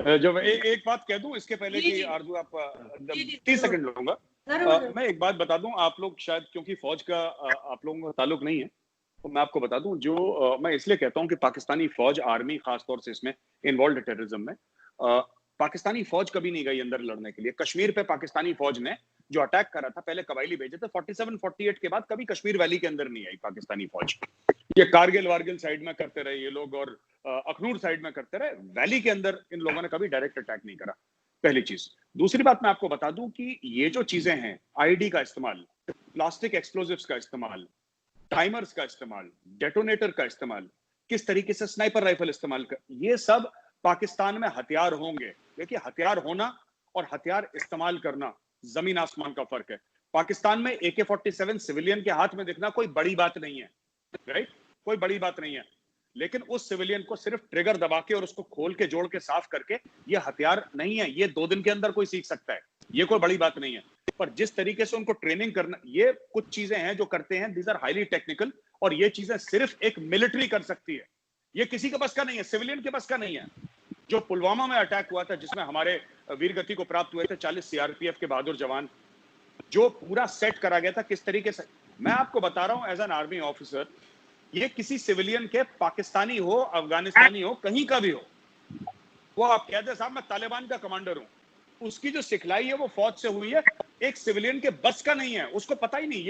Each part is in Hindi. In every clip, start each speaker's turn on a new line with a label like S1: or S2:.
S1: जो एक बात कह दूं इसके पहले कि आरजू आप 30 सेकंड लूंगा। मैं एक बात बता दूं, आप लोग शायद क्योंकि फौज का आप लोगों का ताल्लुक नहीं है, तो मैं आपको बता दूं, जो मैं इसलिए कहता हूं कि पाकिस्तानी फौज, आर्मी खासतौर से इसमें इन्वॉल्व है टेररिज्म में। पाकिस्तानी फौज कभी नहीं गई अंदर लड़ने के लिए। कश्मीर पे पाकिस्तानी फौज ने जो अटैक करा था, पहले कबायली भेजे थे 47-48 के बाद, कभी कश्मीर वैली के अंदर नहीं आई पाकिस्तानी फौज। ये कारगिल वारगिल साइड में करते रहे ये लोग, और अखनूर साइड में करते रहे। वैली के अंदर इन लोगों ने कभी डायरेक्ट अटैक नहीं करा, पहली चीज। दूसरी बात मैं आपको बता दूं कि ये जो चीजें हैं, आईडी का इस्तेमाल, प्लास्टिक एक्सप्लोजिव्स का इस्तेमाल, टाइमर्स का इस्तेमाल, डेटोनेटर का इस्तेमाल, किस तरीके से स्नाइपर राइफल इस्तेमाल कर, ये सब पाकिस्तान में हथियार होंगे। देखिए, हथियार होना और हथियार इस्तेमाल करना जमीन आसमान का फर्क है। पाकिस्तान में AK-47 सिविलियन के हाथ में दिखना कोई बड़ी बात नहीं है, राइट? कोई बड़ी बात नहीं है। लेकिन उस सिविलियन को सिर्फ ट्रिगर दबा के और उसको खोल के जोड़ के साफ करके, ये हथियार नहीं है। ये 2 दिन के अंदर कोई सीख सकता है, ये कोई बड़ी बात नहीं है। पर जिस तरीके से उनको ट्रेनिंग करना, ये कुछ चीजें हैं जो करते हैं, दीज आर हाईली टेक्निकल, और ये चीजें सिर्फ एक मिलिट्री कर सकती है। ये किसी के बस का नहीं है, सिविलियन के बस का नहीं है। जो पुलवामा में अटैक हुआ था, जिसमें हमारे वीरगति को प्राप्त हुए थे 40 CRPF के बहादुर जवान, जो पूरा सेट करा गया था किस तरीके से, मैं आपको बता रहा हूं एज एन आर्मी ऑफिसर, ये किसी सिविलियन के, पाकिस्तानी हो, अफगानिस्तानी हो, कहीं का भी हो, वो आप कह दे साहब मैं तालिबान का कमांडर हूं, उसकी जो सिखलाई है वो फौज से हुई है, एक सिविलियन के बस का नहीं है। उसको पता ही नहीं।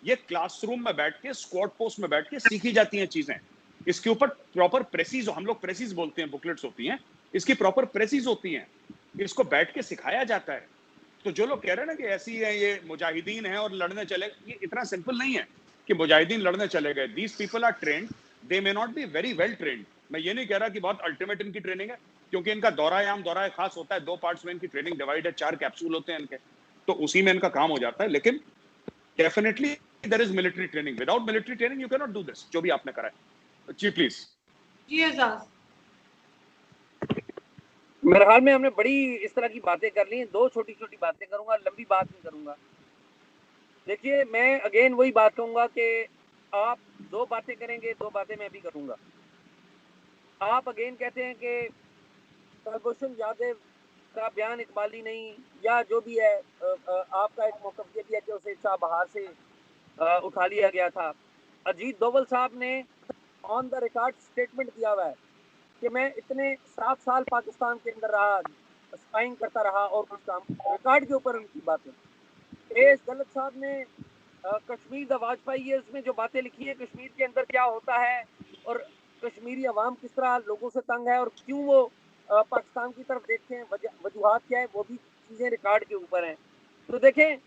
S1: ये क्लासरूम में बैठ के, स्क्वाड पोस्ट में बैठ के सीखी जाती हैं चीजें। इसके ऊपर प्रॉपर प्रेसिज, हम लोग प्रेसिज बोलते हैं, बुकलेट्स होती हैं, इसकी प्रॉपर प्रेसिज होती हैं। इसको बैठ के सिखाया जाता है। तो जो लोग कह रहे हैं ना कि ऐसी है, ये मुजाहिदीन है और लड़ने चले, ये इतना सिंपल नहीं है कि मुजाहिदीन लड़ने चले गए। These people are trained, they may not be very well trained. मैं ये नहीं कह रहा कि बहुत अल्टीमेट इनकी ट्रेनिंग है, क्योंकि इनका दौरा-ए-आम, दौरा खास होता है, 2 पार्ट्स में इनकी ट्रेनिंग डिवाइड है, 4 कैप्सूल होते हैं इनके, तो उसी में इनका काम हो जाता है। लेकिन definitely there is military training. Without military training you can not do this, जो भी आपने करा है। जी प्लीज।
S2: जी एजाज।
S3: मेरे ख्याल में हमने बड़ी इस तरह की बातें कर ली। 2 छोटी छोटी बातें करूंगा, लंबी बात नहीं करूंगा। देखिए, मैं अगेन वही बात कहूंगा कि आप 2 बातें करेंगे, 2 बातें मैं भी करूंगा। आप अगेन कहते हैं कि कुलभूषण यादव का बयान इकबाली नहीं, या जो भी है, आपका एक मौक़िफ़ ये भी है कि उसे शाह बहार से उठा लिया गया था। अजीत डोवल साहब ने ऑन द रिकॉर्ड स्टेटमेंट दिया हुआ है कि मैं इतने 7 साल पाकिस्तान के अंदर रहा, स्पाइंग करता रहा और कुछ काम, रिकॉर्ड के ऊपर उनकी बातें। एस गलत साहब ने कश्मीर द वाजपेयी ईयर्स में जो बातें लिखी है, कश्मीर के अंदर क्या होता है और कश्मीरी अवाम किस तरह लोगों से तंग है और क्यों वो पाकिस्तान की तरफ देखते हैं, वजूहात क्या है, वो भी चीज़ें रिकॉर्ड के ऊपर हैं। तो देखें,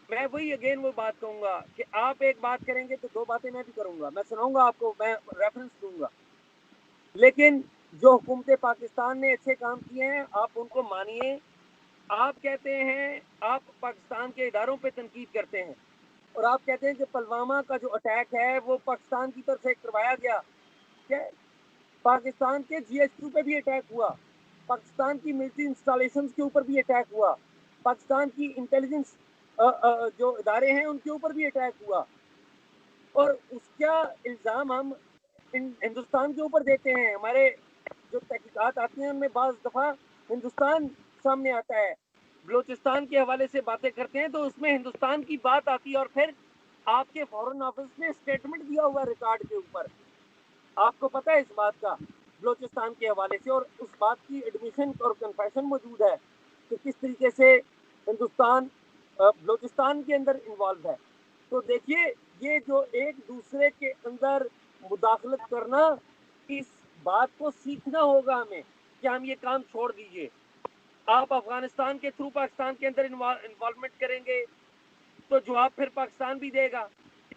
S3: मैं वही अगेन वो बात कहूँगा कि आप एक बात करेंगे तो 2 बातें मैं भी करूँगा। मैं सुनाऊँगा आपको, मैं रेफरेंस दूँगा, लेकिन जो हुकूमत पाकिस्तान ने अच्छे काम किए हैं आप उनको मानिए। आप कहते हैं, आप पाकिस्तान के इदारों पे तनकीद करते हैं और आप कहते हैं कि पुलवामा का जो अटैक है वो पाकिस्तान की तरफ से करवाया गया। क्या पाकिस्तान के GHQ पे भी अटैक हुआ, पाकिस्तान की मिलिट्री इंस्टॉलेशंस के ऊपर भी अटैक हुआ, पाकिस्तान की इंटेलिजेंस जो इदारे हैं उनके ऊपर भी अटैक हुआ, और उसका इल्ज़ाम हम हिंदुस्तान के ऊपर देते हैं। हमारे जो तहकीकात आती हैं उनमें बाज़ दफ़ा हिंदुस्तान सामने आता है। बलूचिस्तान के हवाले से बातें करते हैं तो उसमें हिंदुस्तान की बात आती है, और फिर आपके फॉरेन ऑफिस ने स्टेटमेंट दिया हुआ रिकॉर्ड के ऊपर, आपको पता है इस बात का, बलूचिस्तान के हवाले से, और उस बात की एडमिशन और कन्फेशन मौजूद है कि किस तरीके से हिंदुस्तान बलूचिस्तान के अंदर इन्वॉल्व है। तो देखिए, ये जो एक दूसरे के अंदर मुदाखलत करना, इस बात को सीखना होगा हमें कि हम ये काम छोड़ दीजिए। आप अफगानिस्तान के थ्रू पाकिस्तान के अंदर इन्वॉल्वमेंट करेंगे तो जवाब फिर पाकिस्तान भी देगा,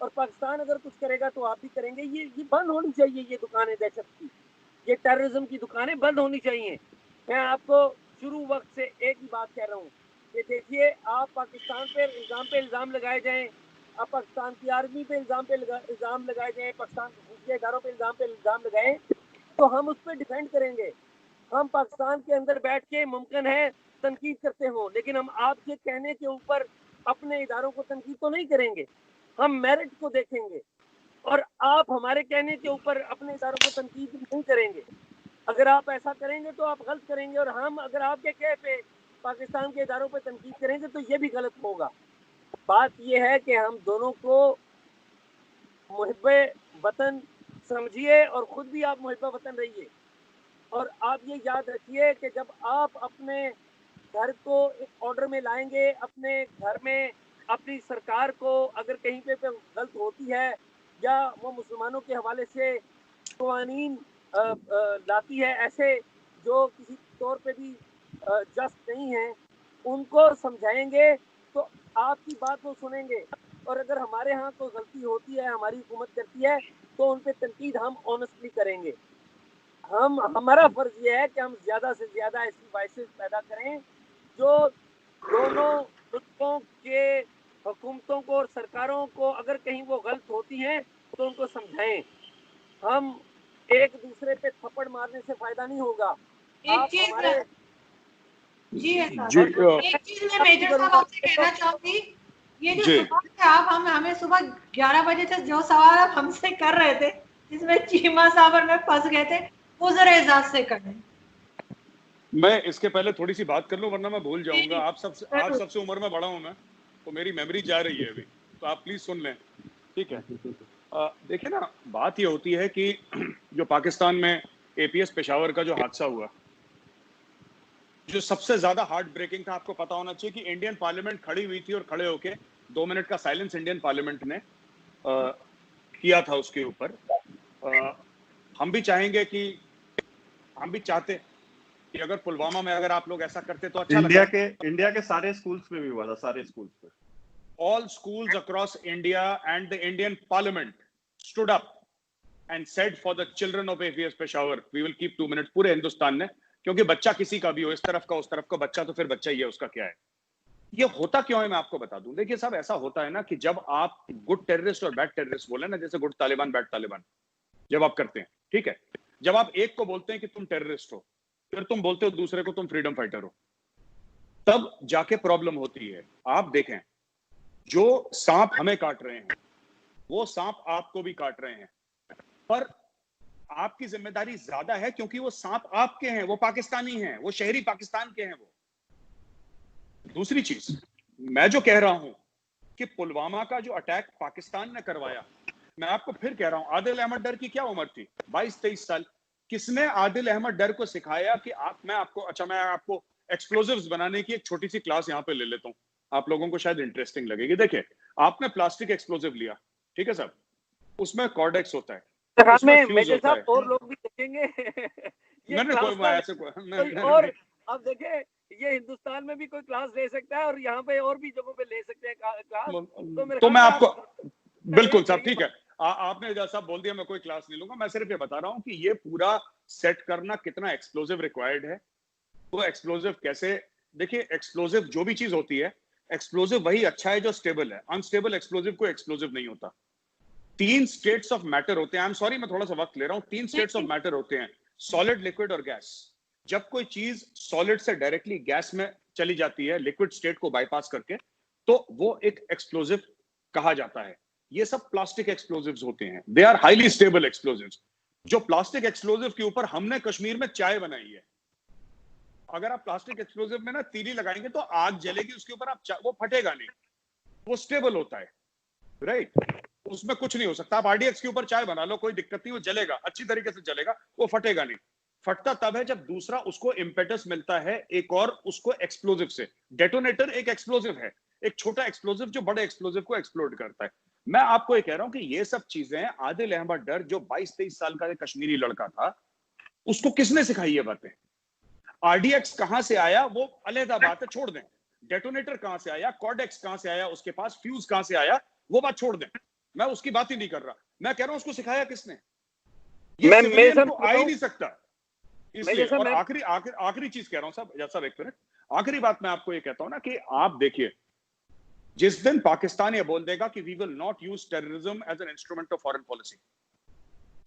S3: और पाकिस्तान अगर कुछ करेगा तो आप भी करेंगे। ये बंद होनी चाहिए, ये दुकानें दहशत की, ये टेररिज्म की दुकानें बंद होनी चाहिए। मैं आपको शुरू वक्त से एक ही बात कह रहा हूँ कि देखिए, आप पाकिस्तान पे इल्ज़ाम लगाए जाएं, आप पाकिस्तान की आर्मी पे इल्ज़ाम लगाए जाएं, पाकिस्तान के खुफिया इदारों पे इल्ज़ाम लगाएं, तो हम उस पर डिफेंड करेंगे। हम पाकिस्तान के अंदर बैठ के मुमकिन है तनकीद करते हो, लेकिन हम आपके कहने के ऊपर अपने इदारों को तनकीद तो नहीं करेंगे, हम मेरिट को देखेंगे, और आप हमारे कहने के ऊपर अपने इदारों को तनकीद नहीं करेंगे। अगर आप ऐसा करेंगे तो आप गलत करेंगे, और हम अगर आपके कहे पे पाकिस्तान के इदारों पे तनकीद करेंगे तो ये भी गलत होगा। बात ये है कि हम दोनों को मुहिब्बे वतन समझिए और खुद भी आप मुहिब्बे वतन रहिए। और आप ये याद रखिए कि जब आप अपने घर को एक ऑर्डर में लाएंगे, अपने घर में अपनी सरकार को अगर कहीं पे गलत होती है या वो मुसलमानों के हवाले से कवानीन लाती है ऐसे जो किसी तौर पे भी जस्ट नहीं है, उनको समझाएंगे तो आपकी बात वो सुनेंगे। और अगर हमारे यहाँ कोई गलती होती है, हमारी हुकूमत करती है, तो उन पर तनकीद हम ऑनेस्टली करेंगे। हमारा फर्ज ये है कि हम ज्यादा से ज्यादा ऐसी वॉइसेस पैदा करें जो दोनों मुल्कों के हुकूमतों को और सरकारों को अगर कहीं वो गलत होती हैं तो उनको समझाएं। हम एक दूसरे पे थप्पड़ मारने से फायदा नहीं होगा।
S2: एक चीज जी है एक चीज मैं मेजर साहब आपसे कहना चाहूंगी, ये जो सुबह से आप हमें सुबह 11 बजे से जो सवाल आप हमसे कर रहे थे जिसमें चीमा साहब और मैं फंस गए थे, वो जरा एजाज से करें।
S1: मैं इसके पहले थोड़ी सी बात कर लूं वरना मैं भूल जाऊंगा। आप सबसे उम्र में बड़ा हूं मैं, तो मेरी मेमोरी जा रही है अभी, तो आप प्लीज सुन लें, ठीक है। देखिए ना, बात ये होती है कि जो पाकिस्तान में एपीएस पेशावर का जो हादसा हुआ, जो सबसे ज्यादा हार्ट ब्रेकिंग था, आपको पता होना चाहिए कि इंडियन पार्लियामेंट खड़ी हुई थी और खड़े होके 2 मिनट का साइलेंस इंडियन पार्लियामेंट ने किया था उसके ऊपर। हम भी चाहेंगे कि हम भी चाहते कि अगर पुलवामा में अगर आप लोग ऐसा करते तो अच्छा लगता।
S4: इंडिया के सारे स्कूल्स में भी हुआ था, सारे स्कूल्स में।
S1: All schools across India and the Indian Parliament stood up and said for the children of APS Peshawar, we will keep 2 minutes। पूरे हिंदुस्तान ने, क्योंकि बच्चा किसी का भी हो, इस तरफ का उस तरफ का बच्चा, तो फिर बच्चा ही है, उसका क्या है। ये होता क्यों है मैं आपको बता दूं। देखिए साहब, ऐसा होता है ना कि जब आप गुड टेररिस्ट और बैड टेररिस्ट बोले ना, जैसे गुड तालिबान बैड तालिबान जब आप करते हैं, ठीक है, जब आप एक को बोलते हैं कि तुम टेररिस्ट हो, फिर तुम बोलते हो दूसरे को तुम फ्रीडम फाइटर हो, तब जाके प्रॉब्लम होती है। आप देखें, जो सांप हमें काट रहे हैं वो सांप आपको भी काट रहे हैं, पर आपकी जिम्मेदारी ज्यादा है क्योंकि वो सांप आपके हैं, वो पाकिस्तानी हैं, वो शहरी पाकिस्तान के हैं। वो दूसरी चीज मैं जो कह रहा हूं कि पुलवामा का जो अटैक पाकिस्तान ने करवाया, मैं आपको फिर कह रहा हूं, आदिल अहमद डर की क्या उम्र थी, 22-23 साल। किसने आदिल अहमद डर को सिखाया कि मैं आपको एक्सप्लोजिव्स बनाने की एक छोटी सी क्लास यहां पे ले लेता हूं, आप लोगों को शायद इंटरेस्टिंग लगेगी। देखिए, आपने प्लास्टिक एक्सप्लोजिव लिया, ठीक है साहब, उसमें कॉर्डेक्स होता है, उसमें फ्यूज होता है,
S3: और लोग भी देखेंगे
S1: मैंने कोई ऐसे
S3: और अब देखे, ये हिंदुस्तान में भी कोई क्लास ले सकता है और यहाँ पे और भी जगहों पे ले सकते हैं क्लास।
S1: तो मैं आपको बिल्कुल साहब, ठीक है, आपने जैसा बोल दिया, मैं कोई क्लास नहीं लूंगा। मैं सिर्फ ये बता रहा हूं कि ये पूरा सेट करना कितना एक्सप्लोजिव रिक्वायर्ड है। वो एक्सप्लोजिव कैसे, देखिए, एक्सप्लोजिव जो भी चीज होती है, एक्सप्लोजिव वही अच्छा है जो स्टेबल है। अनस्टेबल एक्सप्लोजिव कोई एक्सप्लोजिव नहीं होता। 3 स्टेट्स ऑफ मैटर होते हैं। आई एम सॉरी, मैं थोड़ा सा वक्त ले रहा हूं। 3 स्टेट्स ऑफ मैटर होते हैं, सॉलिड, लिक्विड और गैस। जब कोई चीज सॉलिड से डायरेक्टली गैस में चली जाती है, लिक्विड स्टेट को बाईपास करके, तो वो एक एक्सप्लोजिव कहा जाता है। ये सब प्लास्टिक एक्सप्लोजिव्स होते हैं, they are highly stable explosives. जो प्लास्टिक एक्सप्लोजिव के ऊपर हमने कश्मीर में चाय बनाई है, अगर आप प्लास्टिक एक्सप्लोजिव में ना तीली लगाएंगे तो आग जलेगी उसके ऊपर, वो फटेगा नहीं, वो स्टेबल होता है, राइट। उसमें कुछ नहीं हो सकता। आप आरडीएक्स के ऊपर चाय बना लो, कोई दिक्कत नहीं, वो जलेगा, अच्छी तरीके से जलेगा, वो फटेगा नहीं। फटता तब है जब दूसरा उसको इम्पेटस मिलता है एक और उसको एक्सप्लोजिव से। डेटोनेटर एक एक्सप्लोजिव है, एक छोटा एक्सप्लोजिव जो बड़े एक्सप्लोजिव को एक्सप्लोड करता है। मैं आपको ये कह रहा हूं कि ये सब चीजें आदिल अहमद डर जो 22-23 साल का कश्मीरी लड़का था, उसको किसने सिखाई ये बातें? आरडीएक्स कहां से आया वो अलग बात है, छोड़ दें। डेटोनेटर कहां से आया, कॉर्डेक्स कहां से आया, उसके पास फ्यूज कहां से आया, वो बात छोड़ दें, मैं उसकी बात ही नहीं कर रहा। मैं कह रहा हूं उसको सिखाया किसने? ये सिविलियन को आ ही नहीं सकता। इसलिए, और आखिरी चीज कह रहा हूं साहब, एक मिनट, आखिरी बात मैं आपको ये कहता हूं ना कि आप देखिए, जिस दिन पाकिस्तान ये बोल देगा कि we will not use terrorism as an instrument of foreign policy,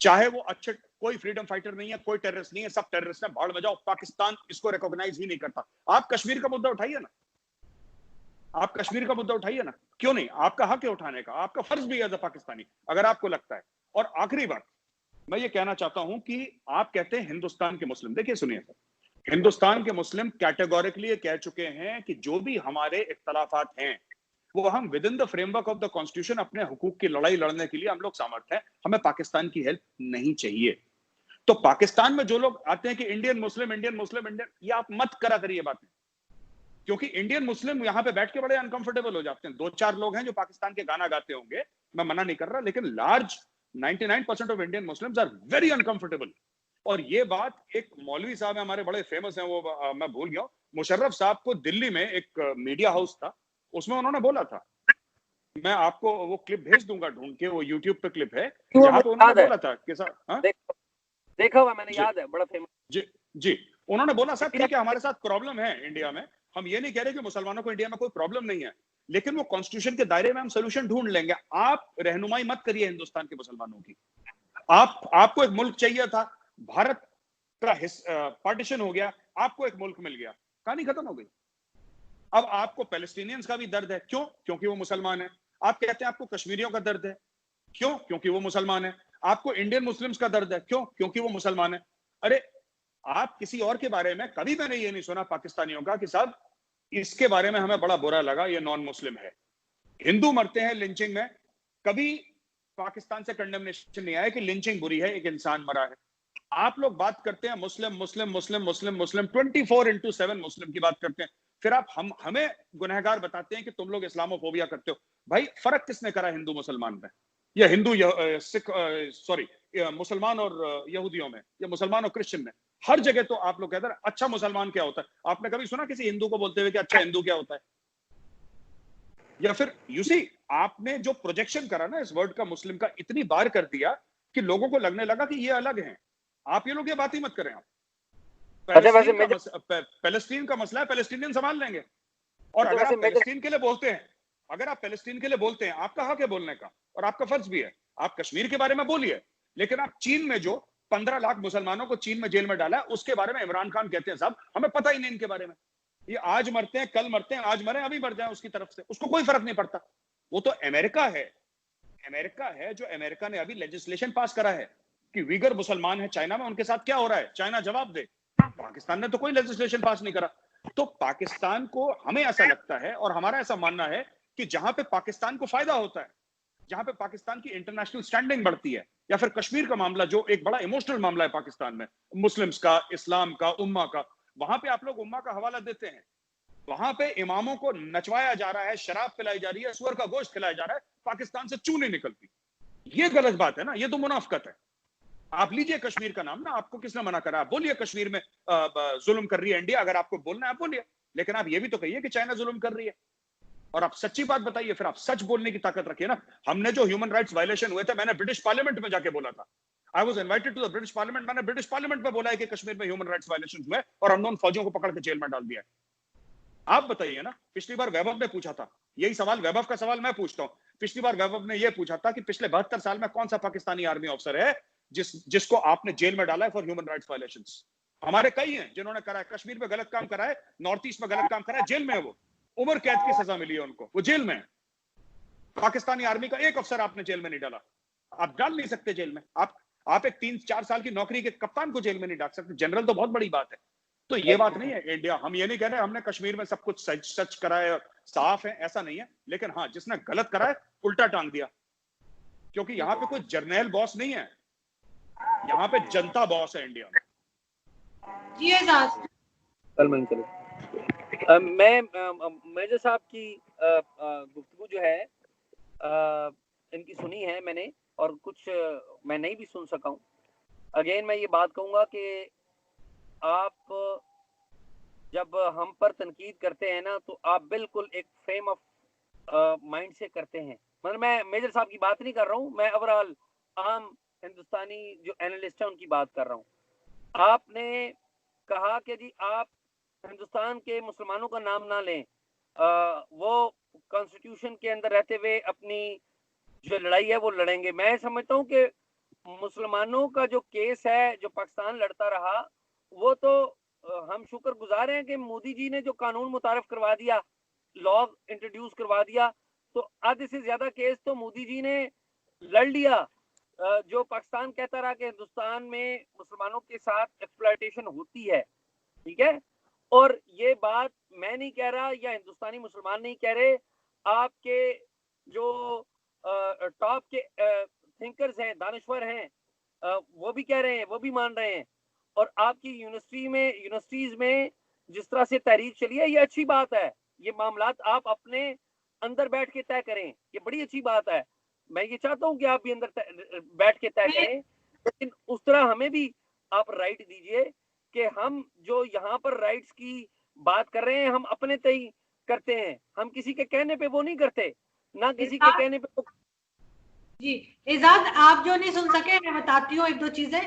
S1: चाहे वो अच्छे, कोई फ्रीडम फाइटर नहीं है, कोई टेररिस्ट नहीं है, सब टेररिस्ट है, भाड़ में जाओ, पाकिस्तान इसको रिकॉग्नाइज ही नहीं करता। आप कश्मीर का मुद्दा उठाइए ना, आप कश्मीर का मुद्दा उठाइए ना, क्यों नहीं? आपका हक है उठाने का, आपका फर्ज भी है एज अ पाकिस्तानी, अगर आपको लगता है। और आखिरी बात, मैं ये कहना चाहता हूं कि आप कहते हैं हिंदुस्तान के मुस्लिम, देखिए सुनिए सर, हिंदुस्तान के मुस्लिम कैटेगोरिकली ये कह चुके हैं कि जो भी हमारे इख्तलाफात हैं वो हम with in the framework of the constitution अपने हुकूक की लड़ाई लड़ने के लिए हम लोग समर्थ हैं, हमें पाकिस्तान की हेल्प नहीं चाहिए। तो पाकिस्तान में जो लोग आते हैं कि इंडियन मुस्लिम, ये आप मत करा करिए बातें, क्योंकि इंडियन मुस्लिम यहां पे बैठ के बड़े अनकंफर्टेबल हो जाते हैं। 2-4 लोग हैं जो पाकिस्तान के गाना गाते होंगे, मैं मना नहीं कर रहा, लेकिन large 99% of Indian Muslims are very uncomfortable. और ये बात एक मौलवी साहब है हमारे बड़े फेमस हैं, वो मैं भूल गया, मुशर्रफ साहब को दिल्ली में एक मीडिया हाउस था, उसमें उन्होंने बोला था, मैं आपको वो क्लिप भेज दूंगा ढूंढ के, वो यूट्यूब पे क्लिप है जहां पे उन्होंने बोला था कि
S3: देखा हुआ मैंने, याद है, बड़ा फेमस।
S1: जी उन्होंने बोला साहब ठीक है हमारे साथ प्रॉब्लम है इंडिया में, हम ये नहीं कह रहे कि मुसलमानों को इंडिया में कोई प्रॉब्लम नहीं है, लेकिन वो कॉन्स्टिट्यूशन के दायरे में हम सोल्यूशन ढूंढ लेंगे, आप रहनुमाई मत करिए हिंदुस्तान के मुसलमानों की। आपको एक मुल्क चाहिए था, भारत का पार्टीशन हो गया, आपको एक मुल्क मिल गया, कहानी खत्म हो गई। अब आपको पैलेस्टीनियंस का भी दर्द है, क्यों? क्योंकि वो मुसलमान है। आप कहते हैं आपको कश्मीरियों का दर्द है, क्यों? क्योंकि वो मुसलमान है। आपको इंडियन मुस्लिम्स का दर्द है, क्यों? क्योंकि वो मुसलमान है। अरे आप किसी और के बारे में, कभी मैंने ये नहीं सुना पाकिस्तानियों का कि साहब इसके बारे में हमें बड़ा बुरा लगा, ये नॉन मुस्लिम है। हिंदू मरते हैं लिंचिंग में, कभी पाकिस्तान से कंडेमनेशन नहीं आया कि लिंचिंग बुरी है, एक इंसान मरा है। आप लोग बात करते हैं मुस्लिम मुस्लिम मुस्लिम मुस्लिम मुस्लिम 24/7 मुस्लिम की बात करते हैं, फिर आप हमें गुनहगार बताते हैं कि तुम लोग इस्लामोफोबिया करते हो। भाई फर्क किसने करा हिंदू मुसलमान में, या हिंदू सिख सॉरी मुसलमान और यहूदियों में, या मुसलमान और क्रिश्चियन में? हर जगह तो आप लोग कहते हैं अच्छा मुसलमान क्या होता है। आपने कभी सुना किसी हिंदू को बोलते हुए कि अच्छा हिंदू क्या होता है? या फिर यूसी आपने जो प्रोजेक्शन करा ना इस वर्ड का मुस्लिम का, इतनी बार कर दिया कि लोगों को लगने लगा कि ये अलग हैं। आप ये लोग ये बात ही मत करें। आप पैलेस्टीन का मसला है, पैलेस्टीनियन संभाल लेंगे। और अगर आप पैलेस्टीन के लिए बोलते हैं, आपका हक है बोलने का और आपका फर्ज भी है, आप कश्मीर के बारे में बोलिए, लेकिन आप चीन में जो 15 लाख मुसलमानों को चीन में जेल में डाला है उसके बारे में इमरान खान कहते हैं साहब हमें पता ही नहीं इनके बारे में, ये आज मरते हैं कल मरते हैं, आज मरे अभी मर जाए उसकी तरफ से, उसको कोई फर्क नहीं पड़ता। वो तो अमेरिका है जो अमेरिका ने अभी लेजिस्लेशन पास करा है कि वीगर मुसलमान है चाइना में, उनके साथ क्या हो रहा है चाइना जवाब दे। पाकिस्तान ने तो कोई लेजिस्लेशन पास नहीं करा। तो पाकिस्तान को, हमें ऐसा लगता है और हमारा ऐसा मानना है कि जहां पे पाकिस्तान को फायदा होता है, जहां पे पाकिस्तान की इंटरनेशनल स्टैंडिंग बढ़ती है, या फिर कश्मीर का मामला जो एक बड़ा इमोशनल मामला है पाकिस्तान में, मुस्लिम्स का, इस्लाम का, उम्मा का, वहां पे आप लोग उम्मा का हवाला देते हैं, वहां पे इमामों को नचवाया जा रहा है, शराब पिलाई जा रही है, सुअर का गोश्त खिलाया जा रहा है, पाकिस्तान से चूं नहीं निकलती। ये गलत बात है ना, ये तो मुनाफकत है। आप लीजिए कश्मीर का नाम ना, आपको किसने मना करा? आप बोलिए कश्मीर में जुल्म कर रही है इंडिया, अगर आपको बोलना है आप बोलिए, लेकिन आप ये भी तो कहिए कि चाइना जुल्म कर रही है, और आप सच्ची बात बताइए, फिर आप सच बोलने की ताकत रखिए ना। हमने जो ह्यूमन राइट्स वायलेशन हुए थे, मैंने ब्रिटिश पार्लियामेंट में जाके बोला था, I was invited to the British Parliament, मैंने ब्रिटिश पार्लियामेंट में बोला है कि कश्मीर में ह्यूमन राइट्स वायलेशन हुए और हमने उन फौजियों को पकड़ के जेल में डाल दिया है। आप बताइए ना, पिछली बार वैभव ने पूछा था यही सवाल, वैभव का सवाल मैं पूछता हूं, पिछली बार वैभव ने यह पूछा था कि पिछले 72 साल में कौन सा पाकिस्तानी आर्मी ऑफिसर है जिसको आपने जेल में डाला है फॉर ह्यूमन राइट्स वायलेशंस? हमारे कई हैं जिन्होंने करा है, कश्मीर में गलत काम करा है, नॉर्थ ईस्ट में गलत काम करा है, जेल में है, वो उम्र कैद की सजा मिली है उनको, वो जेल में है। पाकिस्तानी आर्मी का एक अफसर आपने जेल में नहीं डाला, आप डाल नहीं सकते जेल में। आप एक 3-4 साल की नौकरी के कप्तान को जेल में नहीं डाल सकते, जनरल तो बहुत बड़ी बात है। तो ये बात नहीं है इंडिया, हम ये नहीं कह रहे हमने कश्मीर में सब कुछ सच करा है, साफ है, ऐसा नहीं है, लेकिन हाँ जिसने गलत करा है उल्टा टांग दिया, क्योंकि यहाँ पे कोई जर्नैल बॉस नहीं है, यहाँ पे जनता बॉस है इंडिया में।
S3: मैं मेजर साहब की गुफ्तगू जो है इनकी सुनी है मैंने, और कुछ मैं नहीं भी सुन सका हूँ। अगेन मैं ये बात कहूँगा कि आप जब हम पर तनकीद करते हैं ना, तो आप बिल्कुल एक फ्रेम ऑफ माइंड से करते हैं। मतलब मैं मेजर साहब की बात नहीं कर रहा हूँ, मैं ओवरऑल आम हिंदुस्तानी जो एनालिस्ट है उनकी बात कर रहा हूँ। आपने कहा कि जी आप हिंदुस्तान के मुसलमानों का नाम ना लें, वो कॉन्स्टिट्यूशन के अंदर रहते हुए अपनी जो लड़ाई है वो लड़ेंगे। मैं समझता हूँ कि मुसलमानों का जो केस है जो पाकिस्तान लड़ता रहा, वो तो हम शुक्रगुजार हैं कि मोदी जी ने जो कानून मुतारफ करवा दिया, लॉ इंट्रोड्यूस करवा दिया, तो आधे से ज्यादा केस तो मोदी जी ने लड़ लिया। जो पाकिस्तान कहता रहा कि हिंदुस्तान में मुसलमानों के साथ एक्सप्लॉयटेशन होती है, ठीक है, और ये बात मैं नहीं कह रहा या हिंदुस्तानी मुसलमान नहीं कह रहे, आपके जो टॉप के थिंकर्स हैं, दानश्वर हैं, वो भी कह रहे हैं, वो भी मान रहे हैं। और आपकी यूनिवर्सिटीज में जिस तरह से तहरीक चली है, ये अच्छी बात है। ये मामलात आप अपने अंदर बैठ के तय करें, ये बड़ी अच्छी बात है। मैं ये चाहता हूँ कि आप भी अंदर बैठ के तय करें, लेकिन उस तरह हमें भी आप राइट दीजिए कि हम जो यहाँ पर राइट्स की बात कर रहे हैं, हम अपने तय करते हैं, हम किसी के कहने पे वो नहीं करते, ना किसी के कहने पे वो।
S2: जी एजाज, आप जो नहीं सुन सके, मैं बताती हूँ एक दो चीजें।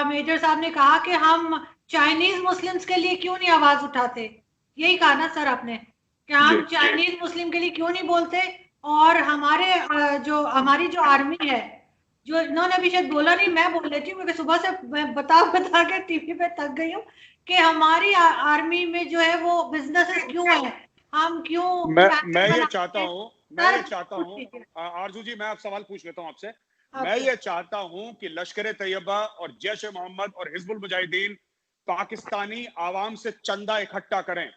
S2: मेजर साहब ने कहा कि हम चाइनीज मुस्लिम्स के लिए क्यों नहीं आवाज उठाते, यही कहा ना सर आपने, कि हम चाइनीज मुस्लिम के लिए क्यों नहीं बोलते। और हमारे जो हमारी जो आर्मी है, जो इन्होंने अभी शायद बोला नहीं, मैं बोल लेती हूँ क्योंकि सुबह से मैं बता के टीवी पे थक गई हूँ कि हमारी आर्मी में जो है वो बिजनेसेस क्यों है, हम क्यों।
S1: मैं ये चाहता हूँ आरजू जी, मैं आप सवाल पूछ लेता हूँ आपसे। मैं ये चाहता हूँ कि लश्कर तैयबा और जैश ए मोहम्मद और हिजबुल मुजाहिदीन पाकिस्तानी आवाम से चंदा इकट्ठा करें,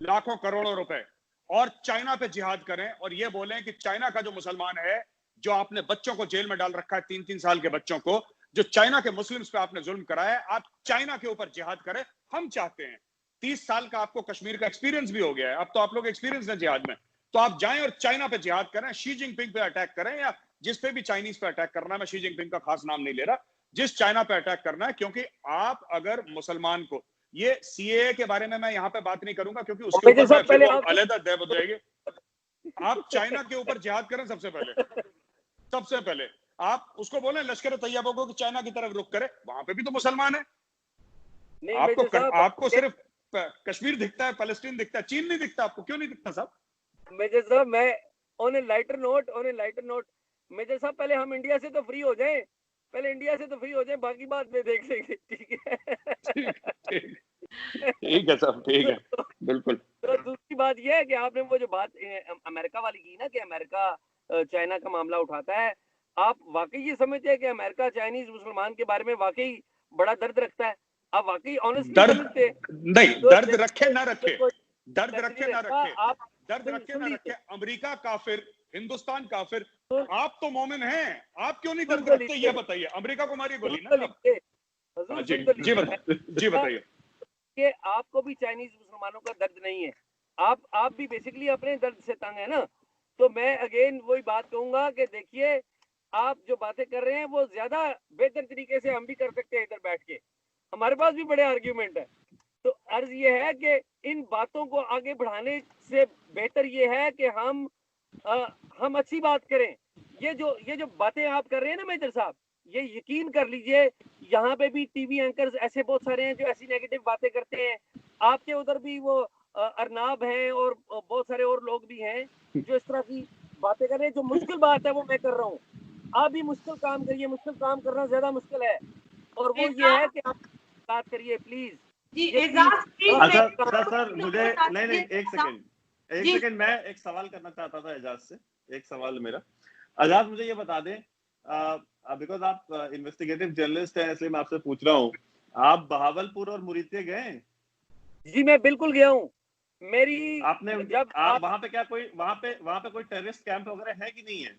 S1: लाखों करोड़ों रुपए, और चाइना पे जिहाद करें और ये बोलें कि चाइना का जो मुसलमान है, जो आपने बच्चों को जेल में डाल रखा है, 3-3 साल के बच्चों को, जो चाइना के मुस्लिम्स पे आपने जुल्म कराया है, आप चाइना के ऊपर जिहाद करें। हम चाहते हैं, 30 साल का आपको कश्मीर का एक्सपीरियंस भी हो गया है, अब तो आप लोग एक्सपीरियंस है जिहाद में, तो आप जाएं और चाइना पे जिहाद करें, शी जिनपिंग पे अटैक करें, या जिस पे भी चाइनीज पे अटैक करना है, मैं शी जिनपिंग का खास नाम नहीं ले रहा, जिस चाइना पे अटैक करना है। क्योंकि आप अगर मुसलमान को, ये सीएए के बारे में मैं यहाँ पे बात नहीं करूंगा क्योंकि उसके ऊपर अलहदा देब हो जाएगी। आप चाइना के ऊपर जिहाद करें सबसे पहले आप उसको बोले लश्कर तैयबा को कि चाइना की तरफ रुख करे, वहां पे भी तो मुसलमान है। आपको सिर्फ कश्मीर दिखता है, पैलेस्टीन दिखता है, चीन नहीं दिखता आपको, क्यों नहीं दिखता साहब?
S3: मेजर साहब, मैं on a lighter note major साहब, पहले हम इंडिया से तो फ्री हो जाएं, बाकी बात में देख लेंगे, ठीक है?
S1: ठीक है साहब, ठीक है, बिल्कुल।
S3: तो दूसरी बात यह है कि आपने वो जो बात अमेरिका वाली की ना, कि अमेरिका चाइना का मामला उठाता है, आप वाकई ये समझते हैं कि अमेरिका चाइनीज मुसलमान के बारे में वाकई बड़ा दर्द रखता है? आप वाकई ऑनेस्टली समझते?
S1: नहीं, दर्द रखे ना रखे, अमेरिका काफिर, हिंदुस्तान काफिर, आप तो मोमिन हैं, आप क्यों नहीं दर्द रखते, ये बताइए। अमेरिका को मारी गोली ना। जी बताइए
S3: कि आपको भी चाइनीज मुसलमानों का दर्द नहीं है, आप भी बेसिकली अपने दर्द से तंग है ना। तो मैं अगेन वही बात कहूंगा कि देखिए, आप जो बातें कर रहे हैं वो ज्यादा बेहतर तरीके से हम भी कर सकते हैं इधर बैठ के, हमारे पास भी बड़े आर्ग्यूमेंट है। तो अर्ज ये है कि इन बातों को आगे बढ़ाने से बेहतर ये है कि हम अच्छी बात करें। ये जो बातें आप कर रहे हैं ना मेजर साहब, ये यकीन कर लीजिए, यहाँ पे भी टीवी एंकर्स ऐसे बहुत सारे हैं जो ऐसी नेगेटिव बातें करते हैं, आपके उधर भी वो अरनाब हैं और बहुत सारे और लोग भी हैं जो इस तरह की बातें कर रहे हैं। जो मुश्किल बात है वो मैं कर रहा हूँ, आप भी मुश्किल काम करिए, मुश्किल काम करना ज्यादा मुश्किल है, और वो ये है कि आप बात करिए प्लीज।
S4: अच्छा सर, मुझे नहीं एक सेकंड, मैं एक सवाल करना चाहता था एजाज से, एक सवाल मेरा। एजाज मुझे ये बता दें, बिकॉज आप इन्वेस्टिगेटिव जर्नलिस्ट हैं इसलिए मैं आपसे पूछ रहा हूँ, आप बहावलपुर और मुरीतिया गए?
S3: जी मैं बिल्कुल गया हूँ। मेरी
S4: आपने जब वहाँ पे क्या कोई वहाँ पे कोई टेररिस्ट कैंप वगैरह है कि नहीं है?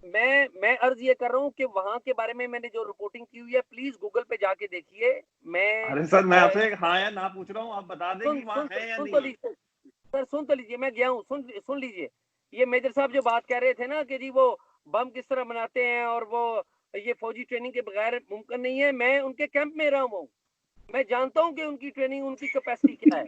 S3: मैं अर्ज ये कर रहा हूँ कि वहाँ के बारे में मैंने जो रिपोर्टिंग की हुई है, प्लीज गूगल पे जाके देखिए।
S4: अरे सर, मैं आपसे हाँ या ना पूछ रहा हूँ, आप बता दें कि वहाँ है या नहीं।
S3: सर सुन तो लीजिए, मैं गया हूँ, सुन लीजिए। ये मेजर साहब जो बात कह रहे थे ना कि जी वो बम किस तरह बनाते हैं और वो ये फौजी ट्रेनिंग के बगैर मुमकिन नहीं है, मैं उनके कैंप में रहा हूँ, मैं जानता हूँ कि उनकी ट्रेनिंग, उनकी कैपेसिटी क्या है,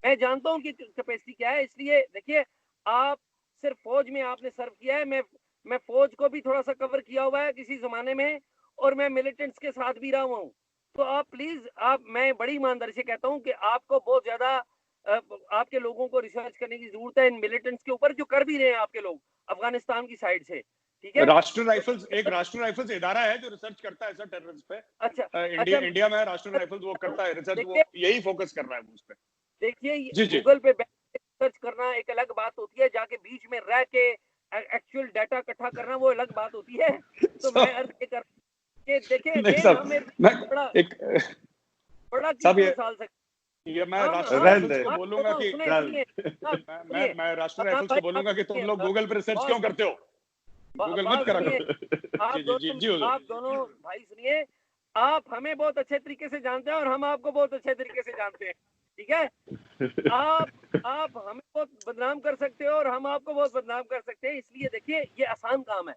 S3: मैं जानता हूँ कि कैपेसिटी क्या है। इसलिए देखिए, आप सिर्फ फौज में आपने सर्व किया है, मैं फौज को भी थोड़ा सा कवर किया हुआ है किसी जमाने में, और मैं मिलिटेंट्स के साथ भी रहा हूँ। तो आप प्लीज, मैं बड़ी ईमानदारी से कहता हूँ कि आपको बहुत ज्यादा आपके लोगों को रिसर्च करने की जरूरत है इन मिलिटेंट्स के ऊपर, जो कर भी रहे हैं आपके लोग अफगानिस्तान की साइड से, ठीक है?
S1: राष्ट्रीय राइफल्स इदारा है जो रिसर्च करता है सर टेररिस्ट पे।
S3: अच्छा,
S1: इंडिया में राष्ट्रीय राइफल्स वो करता है रिसर्च, वो यही फोकस कर रहा है उस पे।
S3: देखिए, गूगल पे सर्च करना एक अलग बात होती है, जाके बीच में रह के एक्चुअल डाटा इकट्ठा करना वो अलग बात होती है। तो मैं अर्ज ये कर के देखिए बड़ा साल से
S1: ये मैं राष्ट्रीय राइफल्स को बोलूंगा कि मैं राष्ट्रीय राइफल्स को बोलूंगा कि तुम लोग गूगल पे रिसर्च क्यों करते हो, गूगल मत करा करो।
S3: आप दोनों भाई सुनिए, आप हमें बहुत अच्छे तरीके से जानते हैं और हम आपको बहुत अच्छे तरीके से जानते हैं, ठीक है। आप हमें बहुत बदनाम कर सकते हो और हम आपको बहुत बदनाम कर सकते हैं। इसलिए देखिए ये आसान काम है,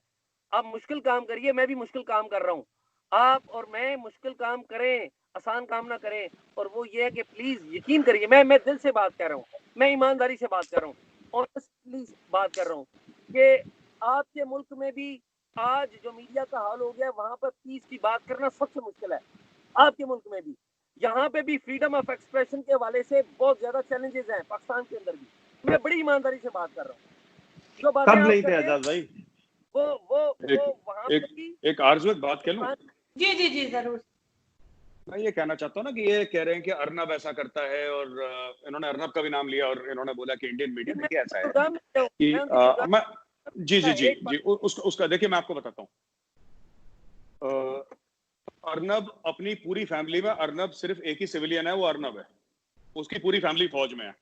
S3: आप मुश्किल काम करिए, मैं भी मुश्किल काम कर रहा हूँ। आप और मैं मुश्किल काम करें, आसान काम ना करें। और वो ये है कि प्लीज यकीन करिए, मैं दिल से बात कर रहा हूँ, मैं ईमानदारी से बात कर रहा हूँ, ऑनेस्टली बात कर रहा हूँ कि आपके मुल्क में भी आज जो मीडिया का हाल हो गया, वहां पर पीस की बात करना सबसे मुश्किल है। आपके मुल्क में भी, यहाँ पे भी फ्रीडम ऑफ एक्सप्रेशन के हवाले से बहुत ज्यादा चैलेंजेस हैं, पाकिस्तान के अंदर भी। मैं बड़ी ईमानदारी से बात कर रहा हूँ। जो बातें
S4: नहीं थे आजाद भाई,
S3: वो वहां पे भी
S1: एक आरजू एक बात कह लूं?
S2: जी जरूर।
S1: मैं ये कहना चाहता हूँ ना कि ये कह रहे हैं कि अर्नब ऐसा करता है, और इन्होंने अर्नब का भी नाम लिया और इन्होंने बोला कि इंडियन मीडिया देखिए ऐसा है कि मैं जी उसका देखिए मैं आपको बताता हूँ। अर्नब अपनी पूरी फैमिली में, अर्नब सिर्फ एक ही सिविलियन है, वो अर्नब है, उसकी पूरी फैमिली फौज में है,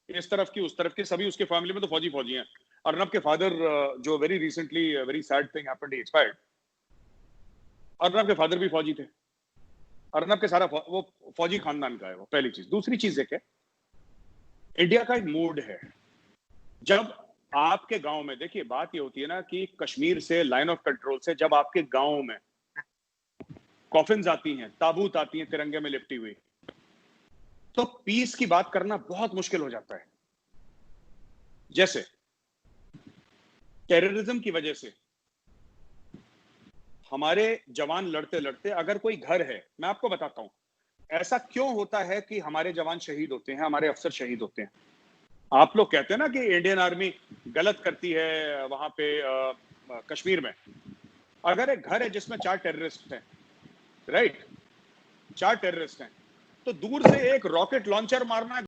S1: इस तरफ की उस तरफ की सभी उसके फैमिली में तो फौजी हैं। अर्नब के फादर जो very recently very sad thing happened, he expired. Arnab के फादर भी फौजी थे, अर्नब के सारा वो फौजी खानदान का है, वो पहली चीज। दूसरी चीज है कि इंडिया का एक मूड है, जब आपके गांव में, देखिए बात ये होती है ना कि कश्मीर से लाइन ऑफ कंट्रोल से जब आपके गांव में कॉफिन्स आती हैं, ताबूत आती हैं तिरंगे में लिपटी हुई, तो पीस की बात करना बहुत मुश्किल हो जाता है। जैसे टेररिज्म की वजह से हमारे जवान लड़ते लड़ते, अगर कोई घर है, मैं आपको बताता हूं ऐसा क्यों होता है कि हमारे जवान शहीद होते हैं, हमारे अफसर शहीद होते हैं। आप लोग कहते हैं ना कि इंडियन आर्मी गलत करती है वहां पे कश्मीर में। अगर एक घर है जिसमें 4 टेररिस्ट हैं, राइट, 4 टेररिस्ट हैं, तो दूर से एक रॉकेट लॉन्चर मारना